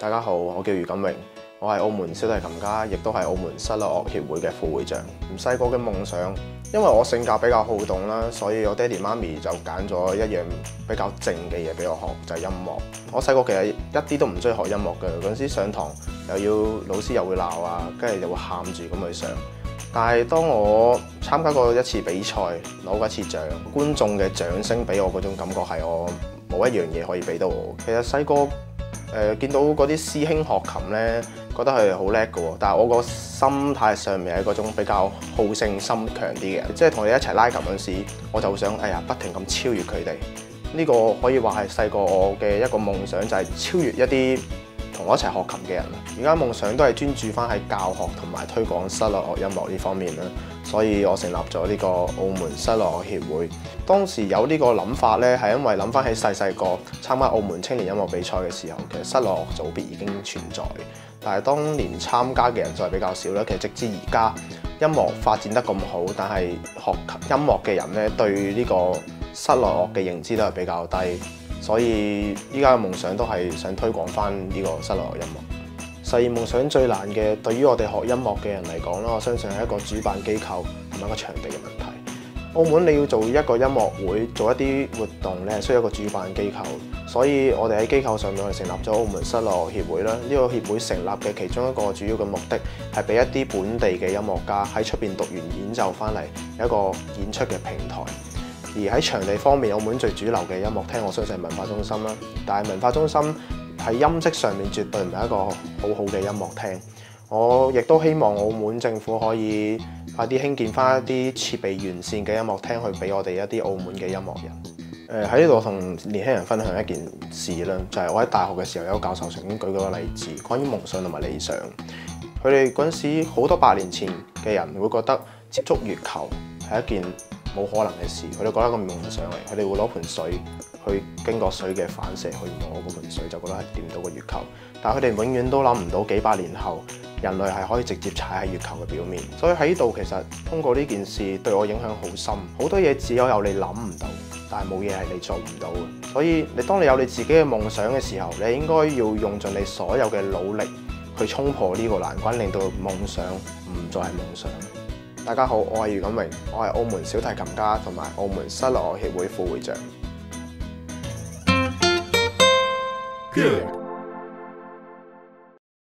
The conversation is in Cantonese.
大家好，我叫余錦榮，我係澳門小提琴家，亦都係澳門室內樂協會嘅副會長。細個嘅夢想，因為我性格比較好動啦，所以我爹哋媽咪就揀咗一樣比較靜嘅嘢俾我學，就係音樂。我細個其實一啲都唔中意學音樂嘅，嗰陣時上堂又要老師又會鬧啊，跟住又會喊住咁去上。但係當我參加過一次比賽，攞過一次獎，觀眾嘅掌聲俾我嗰種感覺係我冇一樣嘢可以俾到我。其實細個見到嗰啲師兄學琴咧，覺得佢哋好叻嘅喎，但係我個心態上面係嗰種比較好勝心強啲嘅人，即係同佢哋一齊拉琴嗰陣時，我就想不停咁超越佢哋。呢個可以話係細個我嘅一個夢想，就係超越一啲同我一齊學琴嘅人。而家夢想都係專注翻喺教學同埋推廣室內樂音樂呢方面啦，所以我成立咗呢個澳門室內樂協會。當時有呢個諗法咧，係因為諗翻起細個參加澳門青年音樂比賽嘅時候，其實室內樂組別已經存在，但係當年參加嘅人就係比較少啦。其實直至而家音樂發展得咁好，但係學音樂嘅人咧對呢個室內樂嘅認知都係比較低，所以依家嘅夢想都係想推廣翻呢個室內樂音樂。實現夢想最難嘅，對於我哋學音樂嘅人嚟講啦，我相信係一個主辦機構同埋一個場地嘅問題。澳門你要做一個音樂會，做一啲活動，你係需要一個主辦機構，所以我哋喺機構上面我哋成立咗澳門室內樂協會啦。呢個協會成立嘅其中一個主要嘅目的係俾一啲本地嘅音樂家喺出邊讀完演奏翻嚟，有一個演出嘅平台。而喺場地方面，澳門最主流嘅音樂廳，我相信係文化中心啦。但係文化中心喺音質上面絕對唔係一個好好嘅音樂廳。我亦都希望澳門政府可以快啲興建翻一啲設備完善嘅音樂廳，去俾我哋一啲澳門嘅音樂人。喺呢度同年輕人分享一件事啦，就係我喺大學嘅時候有個教授曾經舉過個例子，關於夢想同埋理想。佢哋嗰陣時好多百年前嘅人會覺得接觸月球係一件冇可能嘅事，佢哋覺得個夢想嚟，佢哋會攞盆水去經過水嘅反射去摸嗰盆水，就覺得係掂到個月球。但係佢哋永遠都諗唔到幾百年後人類係可以直接踩喺月球嘅表面。所以喺呢度其實通過呢件事對我影響好深，好多嘢只有你諗唔到，但係冇嘢係你做唔到嘅。所以當你有你自己嘅夢想嘅時候，你應該要用盡你所有嘅努力去衝破呢個難關，令到夢想唔再係夢想。大家好，我係余錦榮，我係澳門小提琴家同埋澳門室內樂協會副會長。Good.